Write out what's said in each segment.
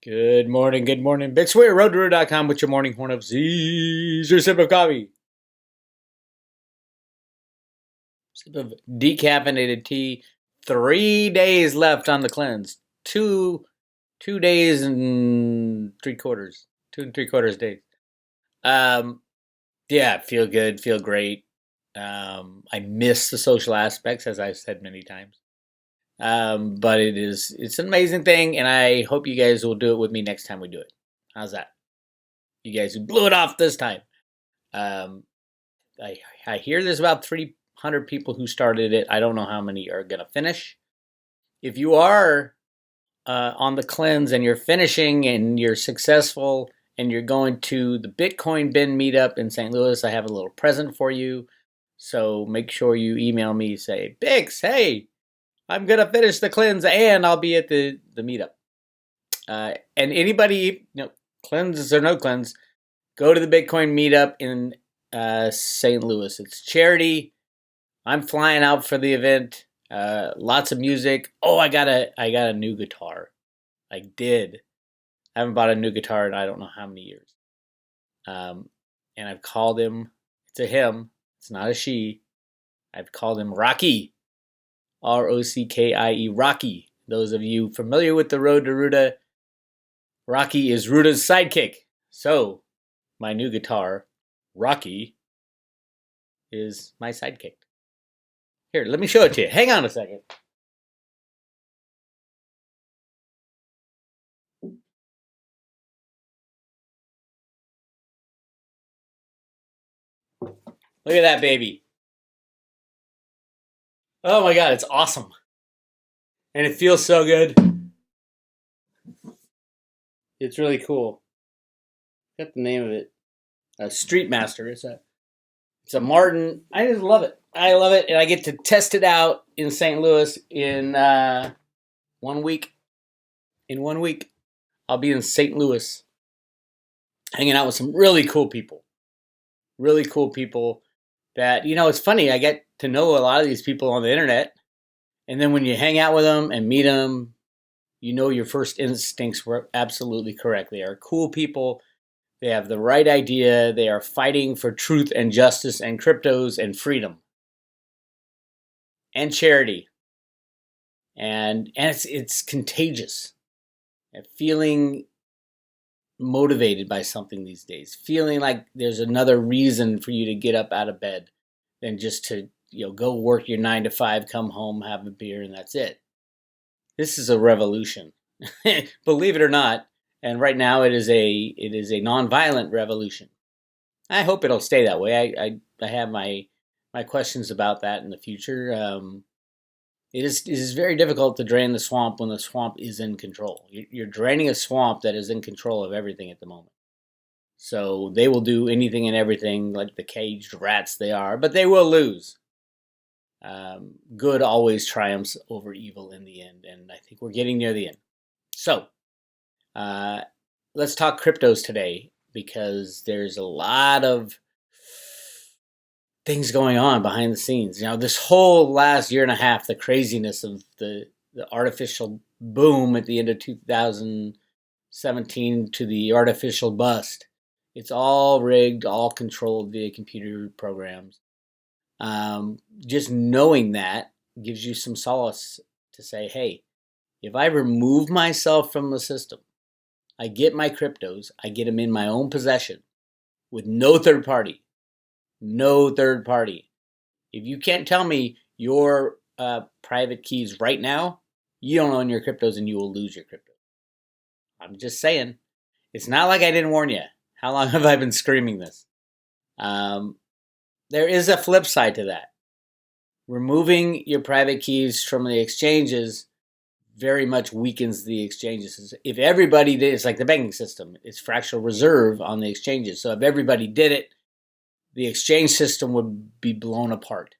Good morning, good morning. Big Weir, roadrunner.com with your morning horn of Z's, your sip of coffee. Sip of decaffeinated tea. 3 days left on the cleanse. Two days and 3/4. 2 and 3/4 days. Um, yeah, feel good, feel great. I miss the social aspects, as I've said many times. But it's an amazing thing, and I hope you guys will do it with me next time we do it. How's that? You guys blew it off this time. Um, I hear there's about 300 people who started it. I don't know how many are going to finish. If you are on the cleanse and you're finishing and you're successful and you're going to the Bitcoin Bin meetup in St. Louis, I have a little present for you. So make sure you email me, say, Bix, hey, I'm going to finish the cleanse and I'll be at the meetup. And anybody, cleanses or no cleanse, go to the Bitcoin meetup in St. Louis. It's charity. I'm flying out for the event. Lots of music. Oh, I got a new guitar. I did. I haven't bought a new guitar in I don't know how many years. And I've called him. It's a him. It's not a she. I've called him Rocky. Rockie. Rocky. Those of you familiar with the road to Ruta, Rocky is Ruta's sidekick. So, my new guitar, Rocky, is my sidekick. Here, let me show it to you. Hang on a second. Look at that baby. Oh my god, it's awesome. And it feels so good. It's really cool. Got the name of it. Street Master. It's a Martin. I just love it. I love it, and I get to test it out in St. Louis in 1 week. In 1 week, I'll be in St. Louis, hanging out with some really cool people. Really cool people. That it's funny. I get to know a lot of these people on the internet, and then when you hang out with them and meet them, your first instincts were absolutely correct. They are cool people. They have the right idea. They are fighting for truth and justice and cryptos and freedom and charity. And it's contagious. And feeling motivated by something these days. Feeling like there's another reason for you to get up out of bed than just to go work your 9 to 5, come home, have a beer, and that's it. This is a revolution. Believe it or not. And right now it is a nonviolent revolution. I hope it'll stay that way. I have my questions about that in the future. It is very difficult to drain the swamp when the swamp is in control. You're draining a swamp that is in control of everything at the moment. So they will do anything and everything like the caged rats they are, but they will lose. Good always triumphs over evil in the end, and I think we're getting near the end. So, let's talk cryptos today because there's a lot of things going on behind the scenes. This whole last year and a half, the craziness of the artificial boom at the end of 2017 to the artificial bust. It's all rigged, all controlled via computer programs. Just knowing that gives you some solace to say, hey, if I remove myself from the system, I get my cryptos, I get them in my own possession with no third party. No third party. If you can't tell me your private keys right now, you don't own your cryptos and you will lose your cryptos. I'm just saying. It's not like I didn't warn you. How long have I been screaming this? There is a flip side to that. Removing your private keys from the exchanges very much weakens the exchanges. If everybody did, it's like the banking system. It's fractional reserve on the exchanges. So if everybody did it, the exchange system would be blown apart.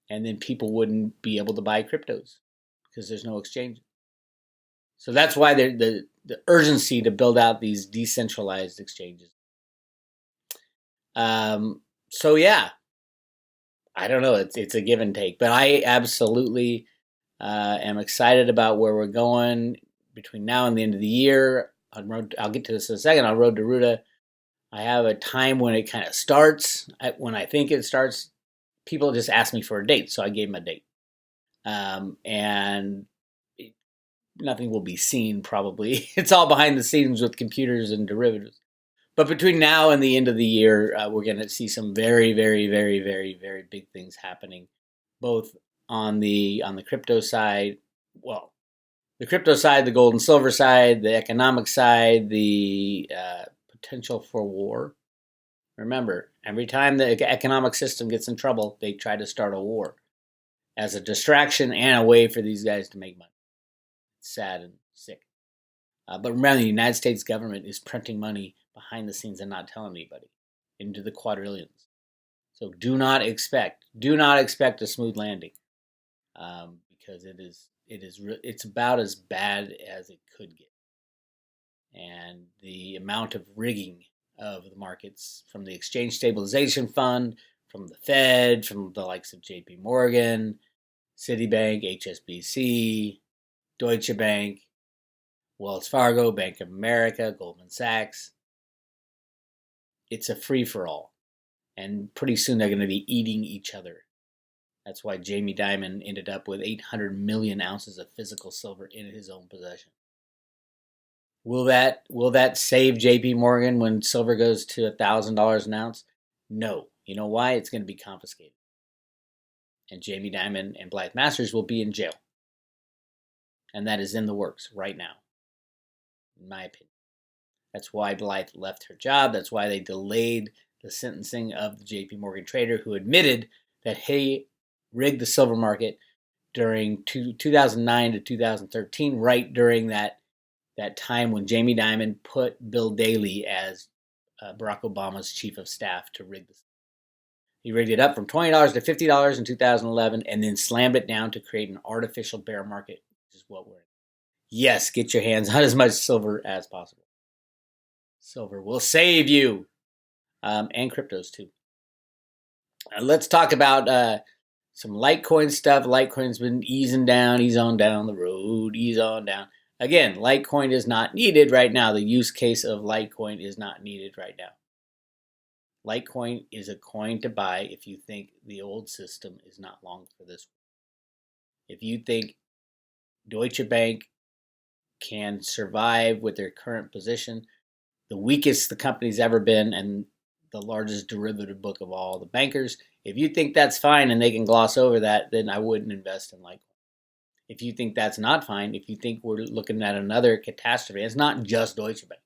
And then people wouldn't be able to buy cryptos because there's no exchange. So that's why the urgency to build out these decentralized exchanges. So yeah, I don't know. It's a give and take, but I absolutely am excited about where we're going between now and the end of the year. I'll get to this in a second. On Road to Ruta, I have a time when it kind of starts. When I think it starts, people just ask me for a date, so I gave them a date. And nothing will be seen probably. It's all behind the scenes with computers and derivatives. But between now and the end of the year, we're going to see some very, very, very, very, very big things happening, both on the crypto side. Well, the crypto side, the gold and silver side, the economic side, the potential for war. Remember, every time the economic system gets in trouble, they try to start a war as a distraction and a way for these guys to make money. It's sad and sick. But remember, the United States government is printing money behind the scenes and not telling anybody into the quadrillions. So do not expect a smooth landing, because it's about as bad as it could get. And the amount of rigging of the markets from the Exchange Stabilization Fund, from the Fed, from the likes of J.P. Morgan, Citibank, HSBC, Deutsche Bank, Wells Fargo, Bank of America, Goldman Sachs. It's a free-for-all. And pretty soon they're going to be eating each other. That's why Jamie Dimon ended up with 800 million ounces of physical silver in his own possession. Will that save J.P. Morgan when silver goes to $1,000 an ounce? No. You know why? It's going to be confiscated. And Jamie Dimon and Blythe Masters will be in jail. And that is in the works right now, in my opinion. That's why Blythe left her job. That's why they delayed the sentencing of the J.P. Morgan trader who admitted that he rigged the silver market during 2009 to 2013, right during that time when Jamie Dimon put Bill Daley as Barack Obama's chief of staff to rig this. He rigged it up from $20 to $50 in 2011 and then slammed it down to create an artificial bear market, which is what we're in. Yes, get your hands on as much silver as possible. Silver will save you, and cryptos too. Let's talk about some Litecoin stuff. Litecoin's been easing on down the road, ease on down. Again, Litecoin is not needed right now. The use case of Litecoin is not needed right now. Litecoin is a coin to buy if you think the old system is not long for this. If you think Deutsche Bank can survive with their current position, the weakest the company's ever been and the largest derivative book of all the bankers, if you think that's fine and they can gloss over that, then I wouldn't invest in Litecoin. If you think that's not fine, if you think we're looking at another catastrophe, it's not just Deutsche Bank.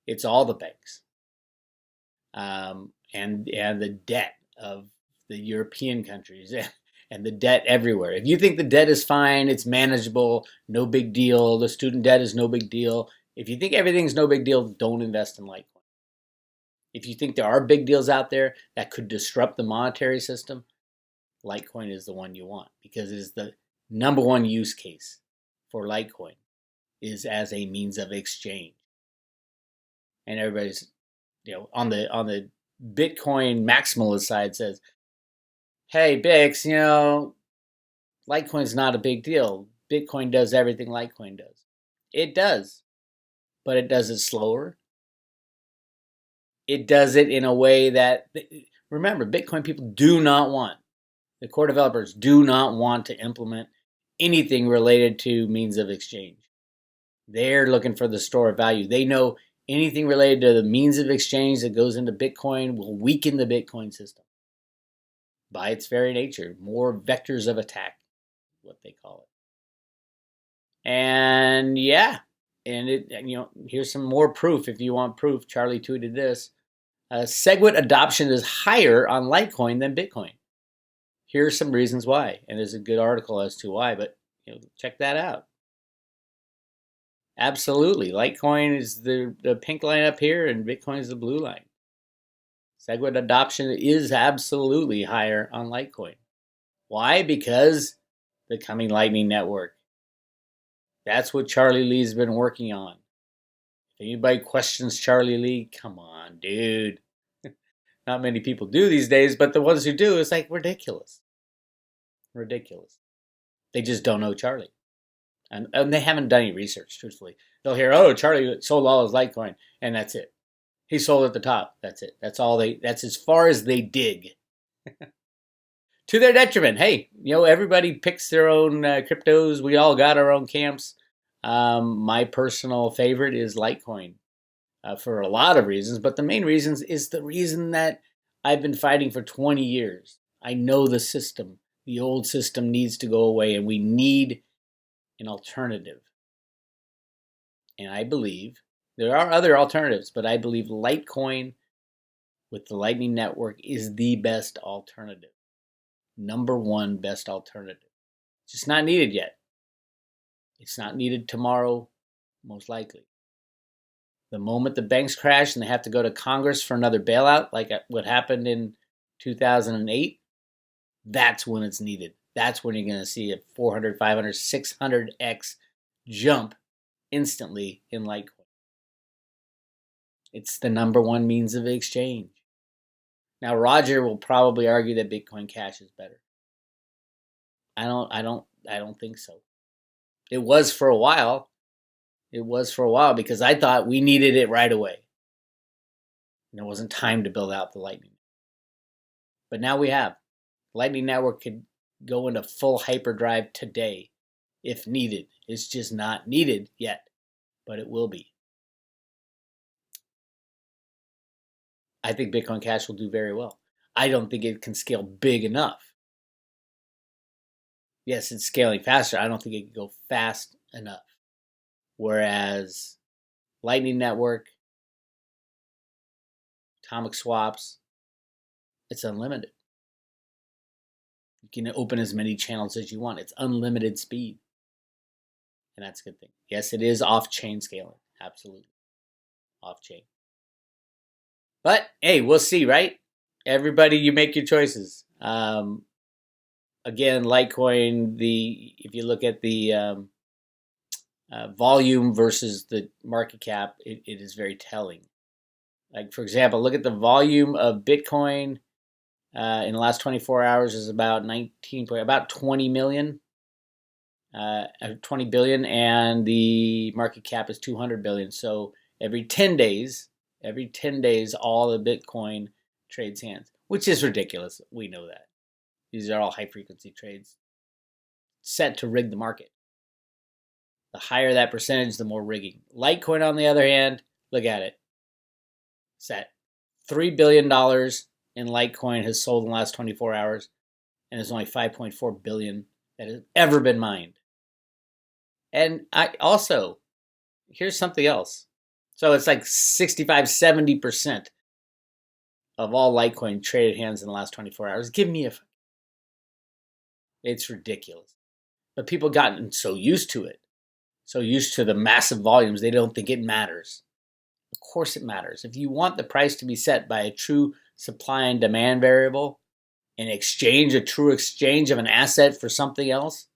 It's all the banks. And the debt of the European countries and the debt everywhere. If you think the debt is fine, it's manageable, no big deal, the student debt is no big deal. If you think everything's no big deal, don't invest in Litecoin. If you think there are big deals out there that could disrupt the monetary system, Litecoin is the one you want because it is the number one use case for Litecoin is as a means of exchange. And everybody's, on the Bitcoin maximalist side says, hey, Bix, Litecoin's not a big deal. Bitcoin does everything Litecoin does. It does, but it does it slower. It does it in a way that, remember, Bitcoin people do not want, the core developers do not want to implement anything related to means of exchange. They're looking for the store of value. They know anything related to the means of exchange that goes into Bitcoin will weaken the Bitcoin system. By its very nature, more vectors of attack, what they call it. And here's some more proof if you want proof. Charlie tweeted this. Segwit adoption is higher on Litecoin than Bitcoin. Here are some reasons why, and there's a good article as to why, but check that out. Absolutely, Litecoin is the pink line up here, and Bitcoin is the blue line. Segwit adoption is absolutely higher on Litecoin. Why? Because the coming Lightning Network. That's what Charlie Lee's been working on. If anybody questions Charlie Lee, come on, dude. Not many people do these days, but the ones who do, it's like ridiculous. Ridiculous. They just don't know Charlie. And they haven't done any research, truthfully. They'll hear, oh, Charlie sold all his Litecoin, and that's it. He sold at the top. That's it. That's as far as they dig. To their detriment. Hey, everybody picks their own cryptos. We all got our own camps. My personal favorite is Litecoin for a lot of reasons, but the main reasons is the reason that I've been fighting for 20 years. I know the system. The old system needs to go away, and we need an alternative. And I believe there are other alternatives, but I believe Litecoin with the Lightning Network is the best alternative. Number one best alternative. It's just not needed yet. It's not needed tomorrow, most likely. The moment the banks crash and they have to go to Congress for another bailout, like what happened in 2008, that's when it's needed. That's when you're going to see a 400, 500, 600x jump instantly in Litecoin. It's the number one means of exchange. Now, Roger will probably argue that Bitcoin Cash is better. I don't think so. It was for a while. It was for a while because I thought we needed it right away. And there wasn't time to build out the Lightning. But now we have. Lightning Network could go into full hyperdrive today if needed. It's just not needed yet, but it will be. I think Bitcoin Cash will do very well. I don't think it can scale big enough. Yes, it's scaling faster. I don't think it can go fast enough. Whereas Lightning Network, atomic swaps, it's unlimited. You can open as many channels as you want. It's unlimited speed. And that's a good thing. Yes, it is off-chain scaling. Absolutely. Off-chain. But, hey, we'll see, right? Everybody, you make your choices. Again, Litecoin, if you look at the volume versus the market cap, it is very telling. Like, for example, look at the volume of Bitcoin in the last 24 hours is about 20 million, 20 billion, and the market cap is 200 billion. So every 10 days, all the Bitcoin trades hands, which is ridiculous. We know that. These are all high frequency trades set to rig the market. The higher that percentage, the more rigging. Litecoin, on the other hand, look at it. Set $3 billion in Litecoin has sold in the last 24 hours, and there's only 5.4 billion that has ever been mined. And here's something else. So it's like 65-70% of all Litecoin traded hands in the last 24 hours. Give me it's ridiculous. But people gotten so used to it, so used to the massive volumes, they don't think it matters. Of course it matters. If you want the price to be set by a true supply and demand variable, a true exchange of an asset for something else,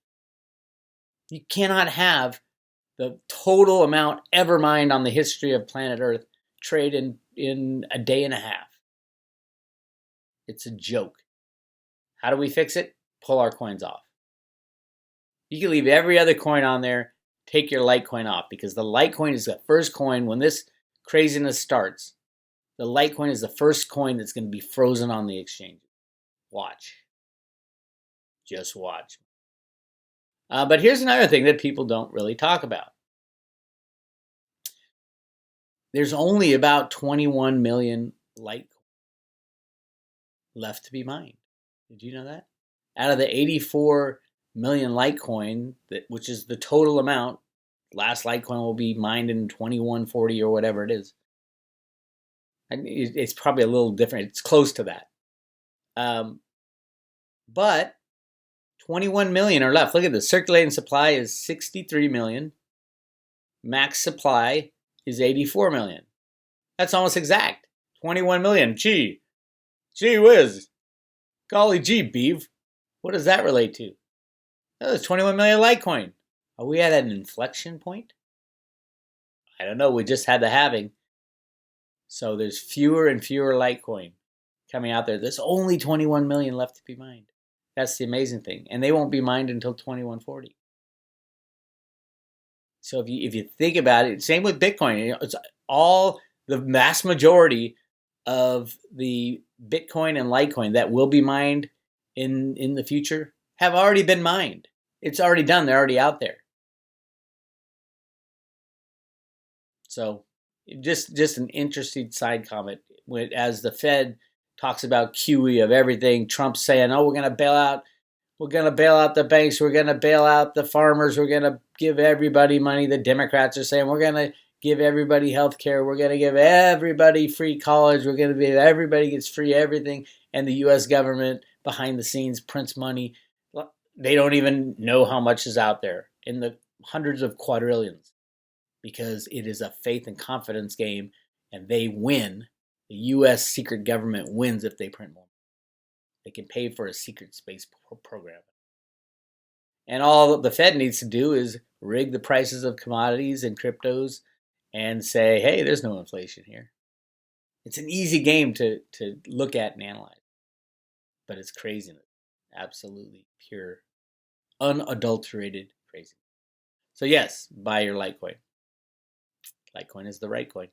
you cannot have the total amount ever mined on the history of planet Earth trade in a day and a half. It's a joke. How do we fix it? Pull our coins off. You can leave every other coin on there, take your Litecoin off, because the Litecoin is the first coin when this craziness starts. The Litecoin is the first coin that's going to be frozen on the exchange. Watch. Just watch. But here's another thing that people don't really talk about. There's only about 21 million Litecoin left to be mined. Did you know that? Out of the 84 million Litecoin, which is the total amount, last Litecoin will be mined in 2140 or whatever it is. And it's probably a little different. It's close to that. But 21 million are left. Look at this. Circulating supply is 63 million. Max supply is 84 million. That's almost exact. 21 million. Gee whiz. Golly gee, beef. What does that relate to? Oh, there's 21 million Litecoin. Are we at an inflection point? I don't know. We just had the halving. So there's fewer and fewer Litecoin coming out there. There's only 21 million left to be mined. That's the amazing thing. And they won't be mined until 2140. So if you think about it, same with Bitcoin. You know, it's all the vast majority of the Bitcoin and Litecoin that will be mined in the future have already been mined. It's already done. They're already out there. So just an interesting side comment. As the Fed talks about QE of everything, Trump's saying, "Oh, we're going to bail out the banks. We're going to bail out the farmers. We're going to give everybody money." The Democrats are saying, "We're going to give everybody health care. We're going to give everybody free college. We're going to be everybody gets free everything." And the U.S. government behind the scenes prints money. They don't even know how much is out there in the hundreds of quadrillions, because it is a faith and confidence game, and they win. The U.S. secret government wins if they print more. They can pay for a secret space program. And all the Fed needs to do is rig the prices of commodities and cryptos and say, hey, there's no inflation here. It's an easy game to look at and analyze, but it's craziness. Absolutely pure, unadulterated crazy. So yes, buy your Litecoin. Litecoin is the right coin.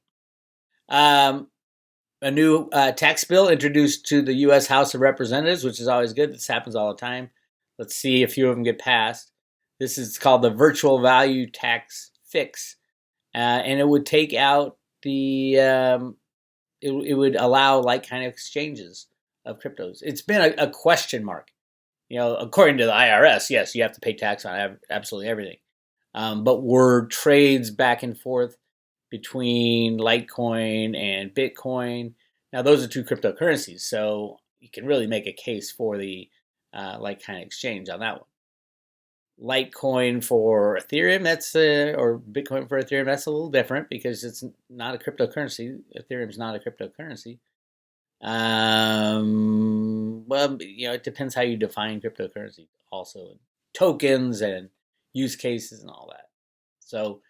A new tax bill introduced to the U.S. House of Representatives, which is always good. This happens all the time. Let's see a few of them get passed. This is called the Virtual Value Tax Fix, and it would take out the it would allow like kind of exchanges of cryptos. It's been a question mark. You know, according to the IRS, yes, you have to pay tax on absolutely everything. But were trades back and forth between Litecoin and Bitcoin. Now, those are two cryptocurrencies, so you can really make a case for the like kind of exchange on that one. Litecoin for Ethereum, or Bitcoin for Ethereum, that's a little different because it's not a cryptocurrency. Ethereum's not a cryptocurrency. Well, you know, it depends how you define cryptocurrency, also tokens and use cases and all that. So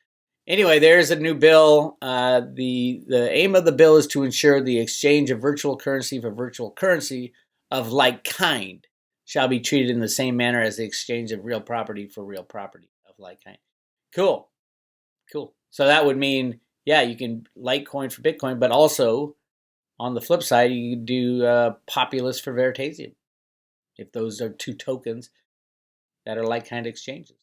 anyway, there's a new bill. The aim of the bill is to ensure the exchange of virtual currency for virtual currency of like kind shall be treated in the same manner as the exchange of real property for real property of like kind. Cool. So that would mean, yeah, you can Litecoin for Bitcoin, but also on the flip side, you can do Populus for Veritasium, if those are two tokens that are like kind exchanges.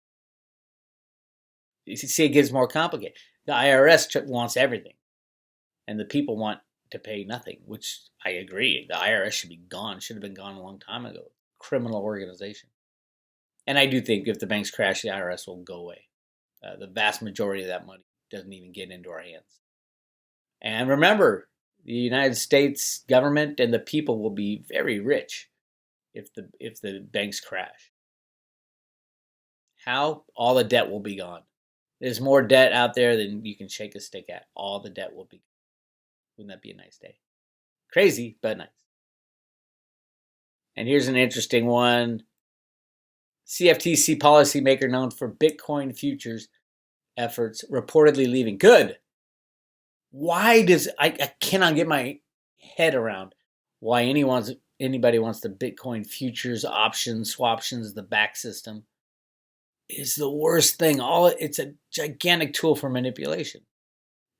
You see, it gets more complicated. The IRS wants everything, and the people want to pay nothing, which I agree. The IRS should be gone. Should have been gone a long time ago. Criminal organization. And I do think if the banks crash, the IRS will go away. The vast majority of that money doesn't even get into our hands. And remember, the United States government and the people will be very rich if the banks crash. How? All the debt will be gone. There's more debt out there than you can shake a stick at. All the debt will be. Wouldn't that be a nice day? Crazy, but nice. And here's an interesting one. CFTC policymaker known for Bitcoin futures efforts reportedly leaving. Good. Why does I cannot get my head around why anybody wants the Bitcoin futures options, swaptions, the back system. Is the worst thing. It's a gigantic tool for manipulation.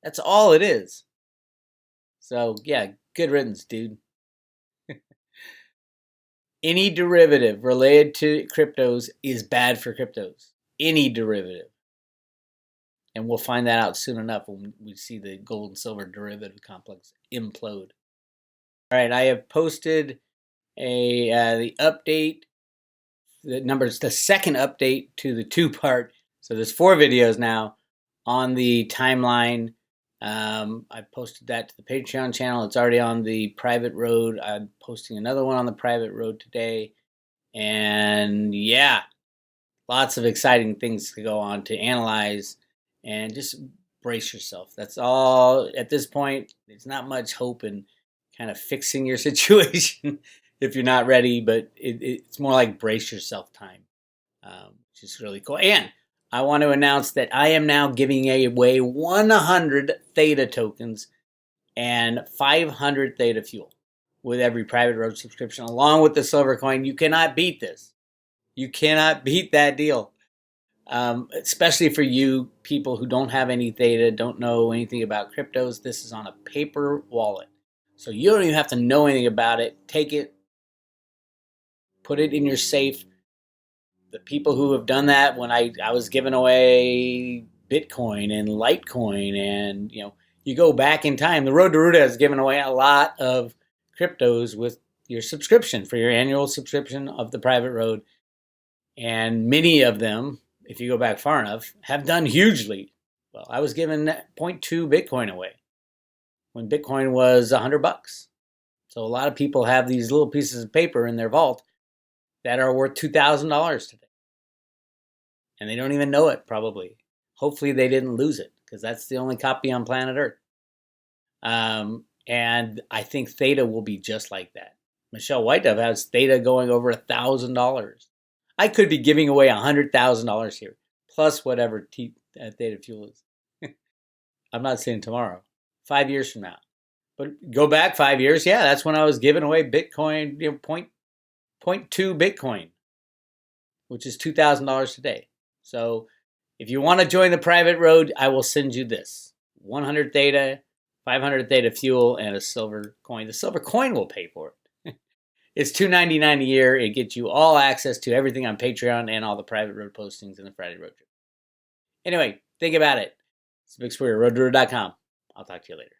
That's all it is. So yeah, good riddance, dude. Any derivative related to cryptos is bad for cryptos. Any derivative. And we'll find that out soon enough when we see the gold and silver derivative complex implode. All right, I have posted the update. The second update to the two-part. So there's 4 videos now on the timeline. I posted that to the Patreon channel. It's already on the private road. I'm posting another one on the private road today. And yeah, lots of exciting things to go on to analyze, and just brace yourself. That's all at this point. There's not much hope in kind of fixing your situation if you're not ready, but it's more like brace yourself time, which is really cool. And I want to announce that I am now giving away 100 Theta tokens and 500 Theta fuel with every private road subscription, along with the silver coin. You cannot beat this. You cannot beat that deal. Especially for you people who don't have any theta, don't know anything about cryptos. This is on a paper wallet. So you don't even have to know anything about it. Take it, put it in your safe. The people who have done that, when I was giving away Bitcoin and Litecoin, and you go back in time, the Road to Ruta has given away a lot of cryptos with your subscription, for your annual subscription of the private road. And many of them, if you go back far enough, have done hugely well. I was giving 0.2 Bitcoin away when Bitcoin was $100. So a lot of people have these little pieces of paper in their vault that are worth $2,000 today. And they don't even know it, probably. Hopefully they didn't lose it, because that's the only copy on planet Earth. And I think Theta will be just like that. Michelle Whitedove has Theta going over $1,000. I could be giving away $100,000 here, plus whatever Theta Fuel is. I'm not saying tomorrow, 5 years from now. But go back 5 years, yeah, that's when I was giving away Bitcoin, 0.2 Bitcoin, which is $2,000 today. So if you want to join the private road, I will send you this: 100 Theta, 500 Theta Fuel, and a silver coin. The silver coin will pay for it. It's $2.99 a year. It gets you all access to everything on Patreon and all the private road postings in the Friday Road Trip. Anyway, think about it. It's Big Square, roadtoruta.com. I'll talk to you later.